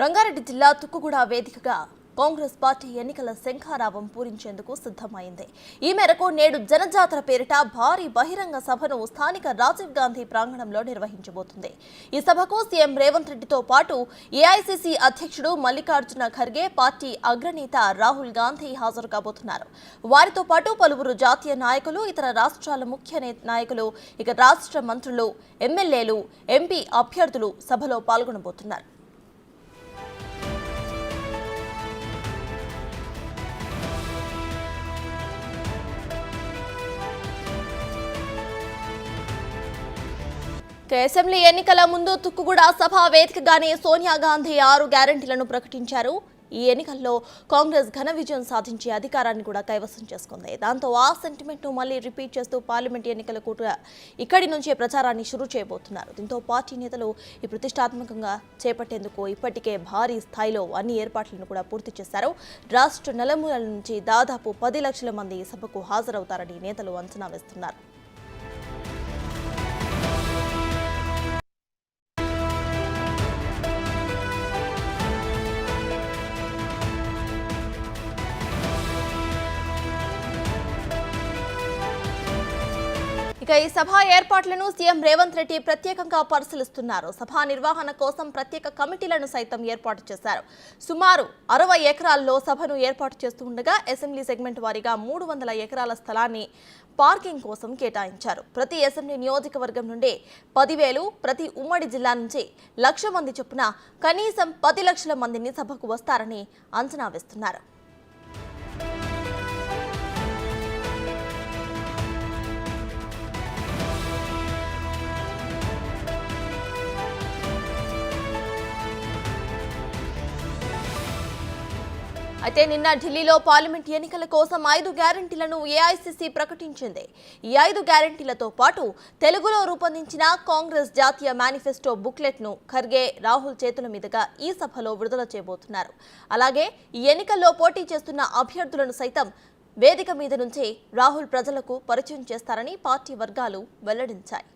రంగారెడ్డి జిల్లా తుక్కుగూడ వేదికగా కాంగ్రెస్ పార్టీ ఎన్నికల శంఖారావం పూరించేందుకు సిద్ధమైంది. ఈ మేరకు నేడు జనజాతర పేరిట భారీ బహిరంగ సభను స్థానిక రాజీవ్ గాంధీ ప్రాంగణంలో నిర్వహించబోతుంది. ఈ సభకు సీఎం రేవంత్ రెడ్డితో పాటు ఏఐసీసీ అధ్యక్షుడు మల్లికార్జున ఖర్గే, పార్టీ అగ్రనేత రాహుల్ గాంధీ హాజరు కాబోతున్నారు. వారితో పాటు పలువురు జాతీయ నాయకులు, ఇతర రాష్ట్రాల ముఖ్య నాయకులు, ఇక రాష్ట్ర మంత్రులు, ఎమ్మెల్యేలు, ఎంపీ అభ్యర్థులు సభలో పాల్గొనబోతున్నారు. అసెంబ్లీ ఎన్నికల ముందు తుక్కుగూడ సభ వేదికగానే సోనియా గాంధీ 6 గ్యారంటీలను ప్రకటించారు. ఈ ఎన్నికల్లో కాంగ్రెస్ ఘన విజయం సాధించి అధికారాన్ని కూడా కైవసం చేసుకుంది. దాంతో ఆ సెంటిమెంట్ ను మళ్లీ రిపీట్ చేస్తూ పార్లమెంట్ ఎన్నికలకు కూడా ఇక్కడి నుంచే ప్రచారాన్ని షురూ చేయబోతున్నారు. దీంతో పార్టీ నేతలు ఈ ప్రతిష్టాత్మకంగా చేపట్టేందుకు ఇప్పటికే భారీ స్థాయిలో అన్ని ఏర్పాట్లను కూడా పూర్తి చేశారు. రాష్ట్ర నలుమూలల నుంచి దాదాపు 10 లక్షల మంది ఈ సభకు హాజరవుతారని నేతలు అంచనా వేస్తున్నారు. ఇక ఈ సభ ఏర్పాట్లను సీఎం రేవంత్ రెడ్డి ప్రత్యేకంగా పరిశీలిస్తున్నారు. సభా నిర్వహణ కోసం ప్రత్యేక కమిటీలను సైతం ఏర్పాటు చేశారు. సుమారు 60 ఎకరాల్లో సభను ఏర్పాటు చేస్తుండగా అసెంబ్లీ సెగ్మెంట్ వారీగా 300 ఎకరాల స్థలాన్ని పార్కింగ్ కోసం కేటాయించారు. ప్రతి అసెంబ్లీ నియోజకవర్గం నుండి 10,000, ప్రతి ఉమ్మడి జిల్లా నుంచి 1,00,000 మంది చొప్పున కనీసం 10 లక్షల మందిని సభకు వస్తారని అంచనా వేస్తున్నారు. అయితే నిన్న ఢిల్లీలో పార్లమెంట్ ఎన్నికల కోసం 5 గ్యారంటీలను ఏఐసీసీ ప్రకటించింది. ఈ 5 గ్యారంటీలతో పాటు తెలుగులో రూపొందించిన కాంగ్రెస్ జాతీయ మేనిఫెస్టో బుక్లెట్ ను ఖర్గే, రాహుల్ చేతుల మీదుగా ఈ సభలో విడుదల చేయబోతున్నారు. అలాగే ఈ ఎన్నికల్లో పోటీ చేస్తున్న అభ్యర్థులను సైతం వేదిక మీద నుంచే రాహుల్ ప్రజలకు పరిచయం చేస్తారని పార్టీ వర్గాలు వెల్లడించాయి.